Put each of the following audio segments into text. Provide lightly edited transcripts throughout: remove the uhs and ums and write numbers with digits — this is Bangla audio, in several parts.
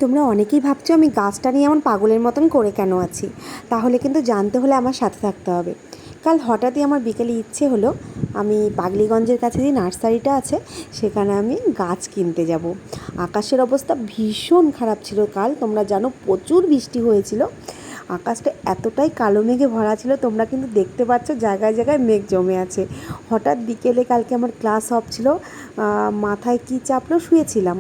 তোমরা অনেকেই ভাবছো আমি গাছটা নিয়ে এমন পাগলের মতন করে কেন আছি। তাহলে কিন্তু জানতে হলে আমার সাথে থাকতে হবে। কাল হঠাৎই আমার বিকেলে ইচ্ছে হলো আমি পাগলিগঞ্জের কাছে যে নার্সারিটা আছে সেখানে আমি গাছ কিনতে যাব। আকাশের অবস্থা ভীষণ খারাপ ছিল কাল, তোমরা জানো প্রচুর বৃষ্টি হয়েছিল। আকাশটা এতটাই কালো মেঘে ভরা ছিল, তোমরা কিন্তু দেখতে পাচ্ছ জায়গায় জায়গায় মেঘ জমে আছে। হঠাৎ বিকেলে কালকে আমার ক্লাস অফ ছিল, মাথায় কী চাপলো, শুয়েছিলাম।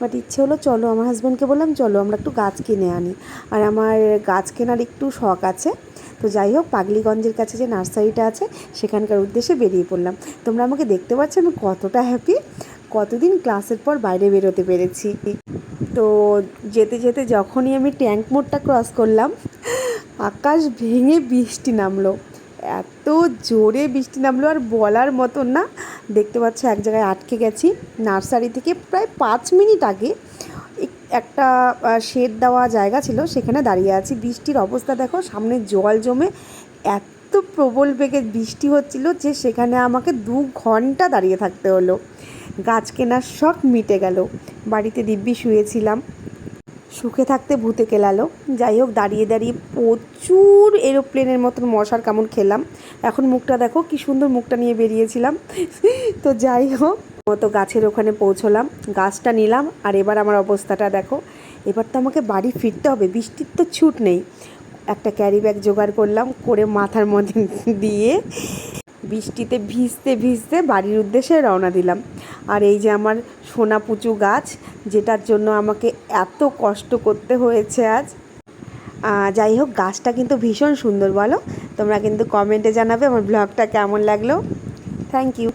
বাট ইচ্ছে হলো চলো, আমার হাজব্যান্ডকে বললাম চলো আমরা একটু গাছ কিনে আনি। আর আমার গাছ কেনার একটু শখ আছে। তো যাই হোক, পাগলিগঞ্জের কাছে যে নার্সারিটা আছে সেখানকার উদ্দেশ্যে বেরিয়ে পড়লাম। তোমরা আমাকে দেখতে পাচ্ছ আমি কতটা হ্যাপি, কতদিন ক্লাসের পর বাইরে বেরোতে পেরেছি। তো যেতে যেতে যখনই আমি ট্যাঙ্ক মোড়টা ক্রস করলাম, আকাশ ভেঙে বৃষ্টি নামলো। এত জোরে বৃষ্টি নামলো আর বলার মতন না। দেখতে পাচ্ছ এক জায়গায় আটকে গেছি। নার্সারি থেকে প্রায় 5 মিনিট আগে একটা শেড দেওয়া জায়গা ছিল, সেখানে দাঁড়িয়ে আছি। বৃষ্টির অবস্থা দেখো, সামনে জল জমে এত প্রবল বেগে বৃষ্টি হচ্ছিল যে সেখানে আমাকে 2 ঘন্টা দাঁড়িয়ে থাকতে হলো। গাছ কেনার শখ মিটে গেল। বাড়িতে দিব্যি শুয়েছিলাম, সুখে থাকতে ভূতে কেলালো। যাই হোক, দাঁড়িয়ে দাঁড়িয়ে প্রচুর এরোপ্লেনের মতন মশার কামড় খেলাম। এখন মুখটা দেখো কি সুন্দর, মুখটা নিয়ে বেরিয়েছিলাম। তো যাই হোক, মতো গাছের ওখানে পৌঁছলাম, গাছটা নিলাম। আর এবার আমার অবস্থাটা দেখো, এবার তো আমাকে বাড়ি ফিরতে হবে, বৃষ্টির তো ছুট নেই। একটা ক্যারি ব্যাগ জোগাড় করলাম, করে মাথার মধ্যে দিয়ে বৃষ্টিতে ভিজতে ভিজতে বাড়ির উদ্দেশ্যে রওনা দিলাম। আর এই যে আমার সোনা পুচু গাছ, যেটার জন্য আমাকে এত কষ্ট করতে হয়েছে আজ। যাই হোক, গাছটা কিন্তু ভীষণ সুন্দর, বলো? তোমরা কিন্তু কমেন্টে জানাবে আমার ব্লগটা কেমন লাগলো। Thank you.